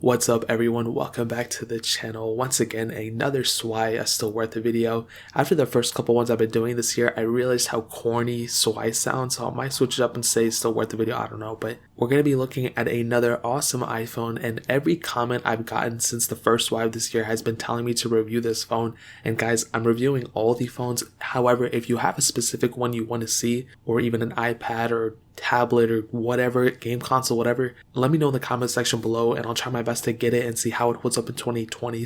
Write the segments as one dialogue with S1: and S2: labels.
S1: What's up everyone, welcome back to the channel. Once again, another SWI still worth a video. After the first couple ones I've been doing this year, I realized how corny SWI sounds, so I might switch it up and say still worth the video, I don't know. But we're going to be looking at another awesome iPhone, and every comment I've gotten since the first SWI of this year has been telling me to review this phone. And guys, I'm reviewing all the phones. However, if you have a specific one you want to see, or even an iPad or tablet or whatever, game console, whatever, let me know in the comment section below and I'll try my best to get it and see how it holds up in 2020.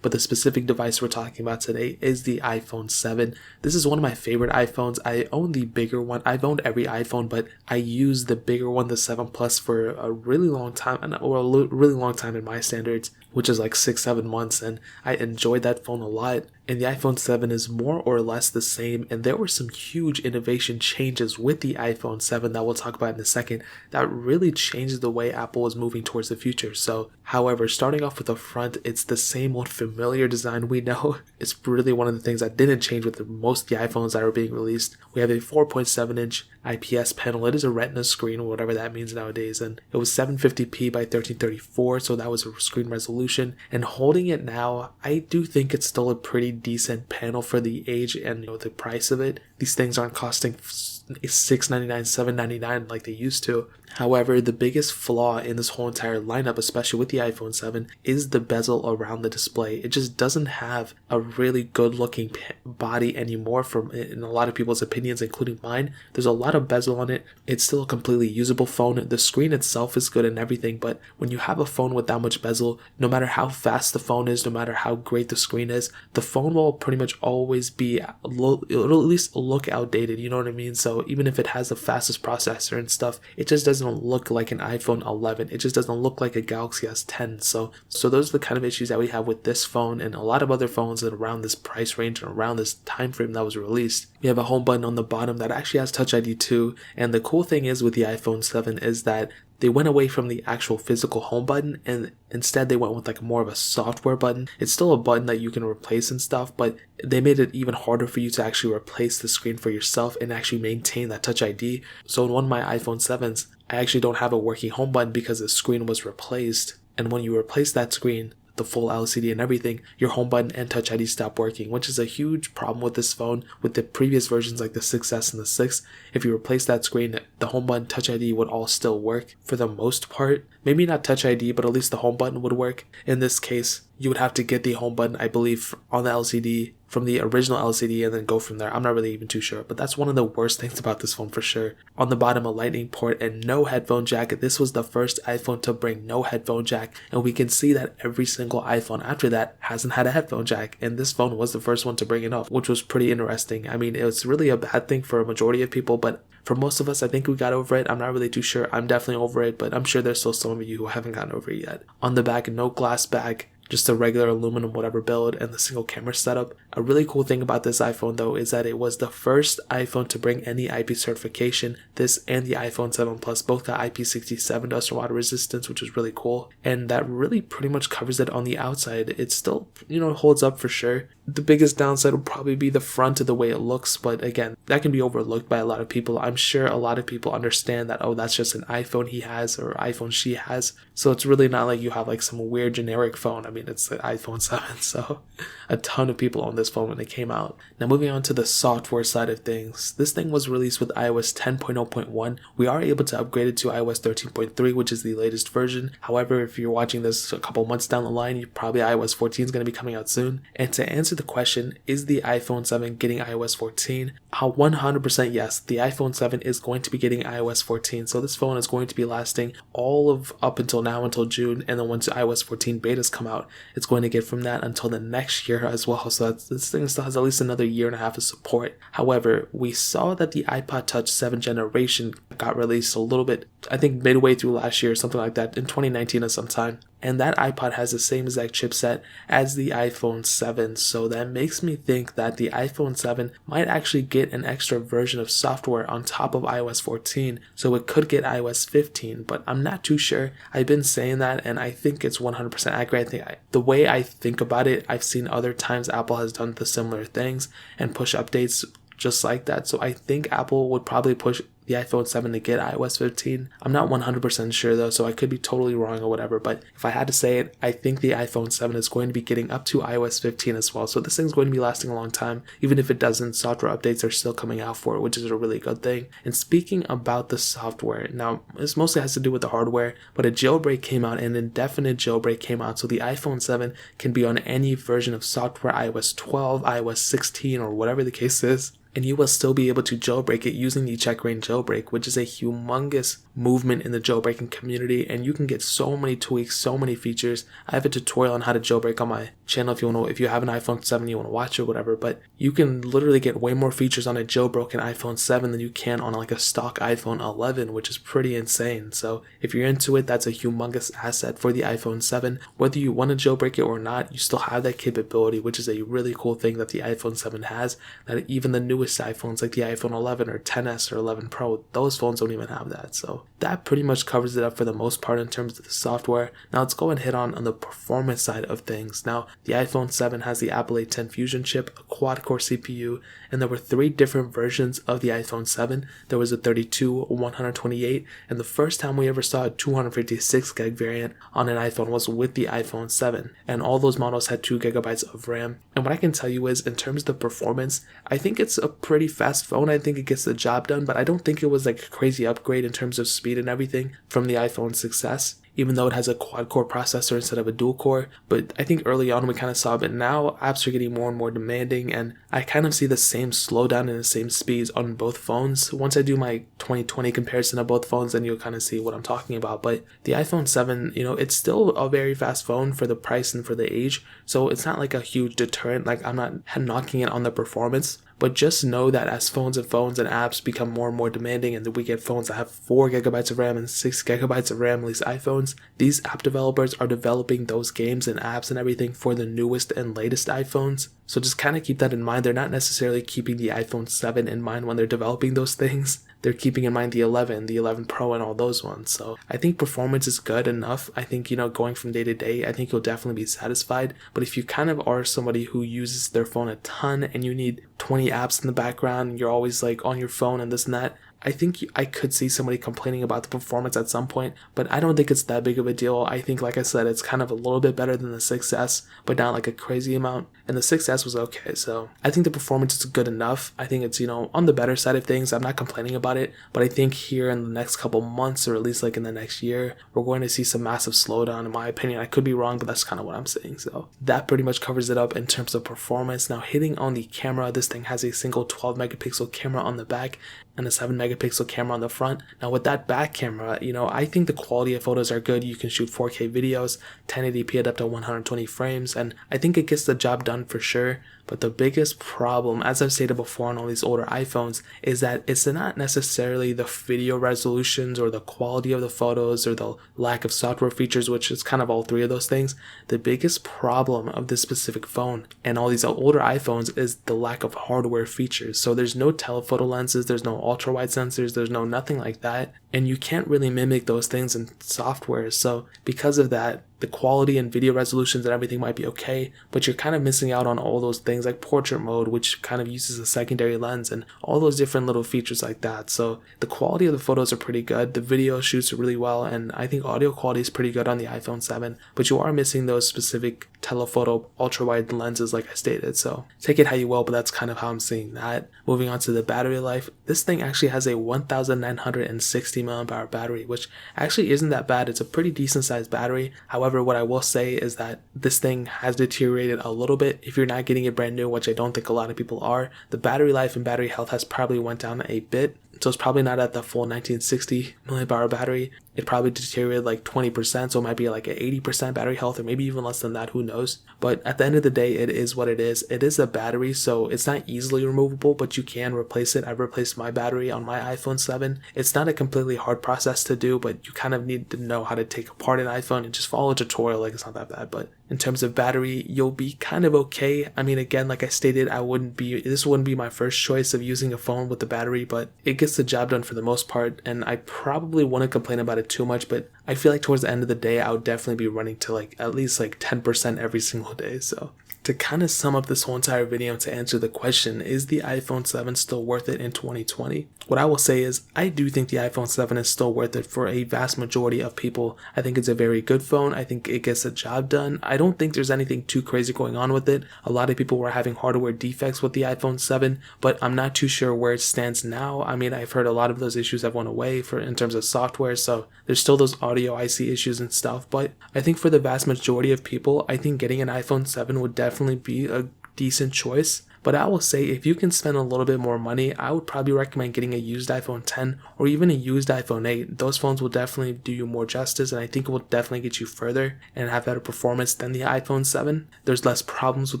S1: But the specific device we're talking about today is the iPhone 7. This is one of my favorite iPhones. I own the bigger one. I've owned every iPhone, but I used the bigger one, the 7 Plus, for a really long time, or a really long time in my standards, which is like 6-7 months, and I enjoyed that phone a lot. And the iPhone 7 is more or less the same, and there were some huge innovation changes with the iPhone 7 that we'll talk about in a second that really changed the way Apple is moving towards the future. So, however, starting off with the front, it's the same old familiar design we know. It's really one of the things that didn't change with most of the iPhones that are being released. We have a 4.7-inch IPS panel. It is a retina screen, whatever that means nowadays, and it was 750p by 1334, so that was a screen resolution. And holding it now, I do think it's still a pretty decent panel for the age and the price of it. These things aren't costing $699, $799 like they used to. However, the biggest flaw in this whole entire lineup, especially with the iPhone 7, is the bezel around the display. It just doesn't have a really good looking body anymore, in a lot of people's opinions, including mine. There's a lot of bezel on it. It's still a completely usable phone. The screen itself is good and everything, but when you have a phone with that much bezel, no matter how fast the phone is, no matter how great the screen is, the phone will pretty much always be, it'll at least look outdated, you know what I mean? So even if it has the fastest processor and stuff, it just doesn't look like an iPhone 11. It just doesn't look like a Galaxy S10. So those are the kind of issues that we have with this phone and a lot of other phones that are around this price range and around this time frame that was released. We have a home button on the bottom that actually has Touch ID too. And the cool thing is with the iPhone 7 is that they went away from the actual physical home button and instead they went with like more of a software button. It's still a button that you can replace and stuff, but they made it even harder for you to actually replace the screen for yourself and actually maintain that Touch ID. So in one of my iPhone 7s, I actually don't have a working home button because the screen was replaced. And when you replace that screen, the full LCD and everything, your home button and Touch ID stop working, which is a huge problem with this phone. With the previous versions like the 6S and the 6, if you replace that screen, the home button, Touch ID would all still work for the most part. Maybe not Touch ID, but at least the home button would work. In this case, you would have to get the home button, I believe, on the LCD from the original LCD and then go from there. I'm not really even too sure, but that's one of the worst things about this phone for sure. On the bottom, a lightning port and no headphone jack. This was the first iPhone to bring no headphone jack, and we can see that every single iPhone after that hasn't had a headphone jack, and this phone was the first one to bring it up, which was pretty interesting. I mean, it was really a bad thing for a majority of people, but for most of us, I think we got over it. I'm not really too sure. I'm definitely over it, but I'm sure there's still some of you who haven't gotten over it yet. On the back, no glass back, just a regular aluminum whatever build and the single camera setup. A really cool thing about this iPhone though is that it was the first iPhone to bring any IP certification. This and the iPhone 7 Plus both got IP67 dust and water resistance, which is really cool, and that really pretty much covers it on the outside. It still, holds up for sure. The biggest downside would probably be the front of the way it looks, but again, that can be overlooked by a lot of people. I'm sure a lot of people understand that, oh, that's just an iPhone he has or iPhone she has, so it's really not like you have like some weird generic phone. I mean, it's the iPhone 7, so a ton of people owned this phone when it came out. Now moving on to the software side of things, this thing was released with iOS 10.0.1. We are able to upgrade it to iOS 13.3, which is the latest version. However, if you're watching this a couple months down the line, probably iOS 14 is going to be coming out soon. And to answer the question, is the iPhone 7 getting iOS 14? 100% yes, the iPhone 7 is going to be getting iOS 14. So this phone is going to be lasting all of up until now, until June, and then once iOS 14 betas come out, it's going to get from that until the next year as well. So this thing still has at least another year and a half of support. However, we saw that the iPod Touch 7th generation got released a little bit, I think midway through last year, something like that, in 2019 or sometime. And that iPod has the same exact chipset as the iPhone 7, so that makes me think that the iPhone 7 might actually get an extra version of software on top of iOS 14, so it could get iOS 15, but I'm not too sure. I've been saying that, and I think it's 100% accurate. The way I think about it, I've seen other times Apple has done the similar things and push updates just like that, so I think Apple would probably push the iPhone 7 to get iOS 15. I'm not 100% sure though, so I could be totally wrong or whatever, but if I had to say it, I think the iPhone 7 is going to be getting up to iOS 15 as well. So this thing's going to be lasting a long time. Even if it doesn't, software updates are still coming out for it, which is a really good thing. And speaking about the software, now this mostly has to do with the hardware, but a jailbreak came out, an indefinite jailbreak came out, so the iPhone 7 can be on any version of software, iOS 12, iOS 16, or whatever the case is. And you will still be able to jailbreak it using the checkra1n jailbreak, which is a humongous movement in the jailbreaking community, and you can get so many tweaks, so many features. I have a tutorial on how to jailbreak on my channel if you have an iPhone 7 you want to watch it or whatever, but you can literally get way more features on a jailbroken iPhone 7 than you can on like a stock iPhone 11, which is pretty insane. So if you're into it, that's a humongous asset for the iPhone 7. Whether you want to jailbreak it or not, you still have that capability, which is a really cool thing that the iPhone 7 has, that even the newest iPhones like the iPhone 11 or 10s or 11 Pro, those phones don't even have that. So that pretty much covers it up for the most part in terms of the software. Now let's go and hit on the performance side of things. Now the iPhone 7 has the Apple A10 Fusion chip, a quad-core CPU, and there were 3 different versions of the iPhone 7. There was a 32, 128, and the first time we ever saw a 256 gig variant on an iPhone was with the iPhone 7, and all those models had 2 gigabytes of RAM. And what I can tell you is, in terms of the performance, I think it's a pretty fast phone. I think it gets the job done, but I don't think it was like a crazy upgrade in terms of speed and everything from the iPhone 6s, even though it has a quad-core processor instead of a dual-core. But I think early on we kind of saw it, but now apps are getting more and more demanding, and I kind of see the same slowdown and the same speeds on both phones. Once I do my 2020 comparison of both phones, then you'll kind of see what I'm talking about. But the iPhone 7, it's still a very fast phone for the price and for the age, so it's not like a huge deterrent. Like, I'm not knocking it on the performance, but just know that as phones and apps become more and more demanding, and we get phones that have 4 gigabytes of RAM and 6 gigabytes of RAM, at least iPhones, these app developers are developing those games and apps and everything for the newest and latest iPhones. So just kind of keep that in mind. They're not necessarily keeping the iPhone 7 in mind when they're developing those things. They're keeping in mind the 11, the 11 Pro, and all those ones. So I think performance is good enough. I think, going from day to day, I think you'll definitely be satisfied. But if you kind of are somebody who uses their phone a ton and you need 20 apps in the background, and you're always like on your phone and this and that, I think I could see somebody complaining about the performance at some point, but I don't think it's that big of a deal. I think, like I said, it's kind of a little bit better than the 6S, but not like a crazy amount. And the 6S was okay, so I think the performance is good enough. I think it's, on the better side of things. I'm not complaining about it, but I think here in the next couple months, or at least like in the next year, we're going to see some massive slowdown, in my opinion. I could be wrong, but that's kind of what I'm saying. So that pretty much covers it up in terms of performance. Now, hitting on the camera, this thing has a single 12 megapixel camera on the back and a 7 megapixel camera on the front. Now with that back camera, I think the quality of photos are good. You can shoot 4K videos, 1080p at up to 120 frames, and I think it gets the job done for sure. But the biggest problem, as I've stated before on all these older iPhones, is that it's not necessarily the video resolutions or the quality of the photos or the lack of software features, which is kind of all 3 of those things. The biggest problem of this specific phone and all these older iPhones is the lack of hardware features. So there's no telephoto lenses, there's no ultra wide sensors, there's no nothing like that, and you can't really mimic those things in software. So because of that, the quality and video resolutions and everything might be okay, but you're kind of missing out on all those things like portrait mode, which kind of uses a secondary lens, and all those different little features like that. So the quality of the photos are pretty good, the video shoots really well, and I think audio quality is pretty good on the iPhone 7, but you are missing those specific telephoto ultra wide lenses like I stated. So take it how you will, but that's kind of how I'm seeing that. Moving on to the battery life, this thing actually has a 1960 mAh battery, which actually isn't that bad. It's a pretty decent sized battery. However, what I will say is that this thing has deteriorated a little bit. If you're not getting it brand new, which I don't think a lot of people are, the battery life and battery health has probably went down a bit. So it's probably not at the full 1960 milliamp hour battery. It probably deteriorated like 20%, so it might be like an 80% battery health, or maybe even less than that, who knows. But at the end of the day, it is what it is. It is a battery, so it's not easily removable, but you can replace it. I've replaced my battery on my iPhone 7. It's not a completely hard process to do, but you kind of need to know how to take apart an iPhone and just follow a tutorial. Like, it's not that bad. But in terms of battery, you'll be kind of okay. I mean, again, like I stated, this wouldn't be my first choice of using a phone with the battery, but it gets the job done for the most part, and I probably wouldn't complain about it too much, but I feel like towards the end of the day, I would definitely be running to like at least like 10% every single day. So To kind of sum up this whole entire video and to answer the question, is the iPhone 7 still worth it in 2020? What I will say is, I do think the iPhone 7 is still worth it for a vast majority of people. I think it's a very good phone. I think it gets the job done. I don't think there's anything too crazy going on with it. A lot of people were having hardware defects with the iPhone 7, but I'm not too sure where it stands now. I mean, I've heard a lot of those issues have went away in terms of software, so there's still those audio IC issues and stuff, but I think for the vast majority of people, I think getting an iPhone 7 would definitely be a decent choice. But I will say, if you can spend a little bit more money, I would probably recommend getting a used iPhone 10 or even a used iPhone 8. Those phones will definitely do you more justice, and I think it will definitely get you further and have better performance than the iPhone 7. There's less problems with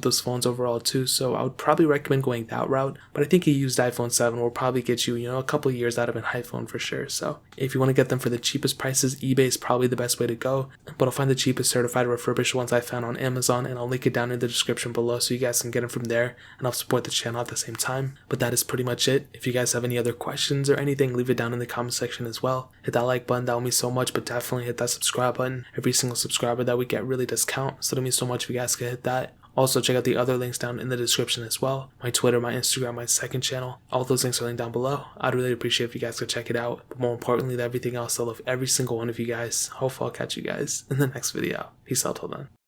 S1: those phones overall too, so I would probably recommend going that route. But I think a used iPhone 7 will probably get you, a couple years out of an iPhone for sure. So if you want to get them for the cheapest prices, eBay is probably the best way to go. But I'll find the cheapest certified refurbished ones I found on Amazon, and I'll link it down in the description below so you guys can get them from there, and I'll support the channel at the same time. But that is pretty much it. If you guys have any other questions or anything, leave it down in the comment section as well. Hit that like button, that would mean so much, but definitely hit that subscribe button. Every single subscriber that we get really does count, so it means so much if you guys could hit that. Also, check out the other links down in the description as well. My Twitter, my Instagram, my second channel. All those links are linked down below. I'd really appreciate if you guys could check it out. But more importantly than everything else, I love every single one of you guys. Hopefully I'll catch you guys in the next video. Peace out till then.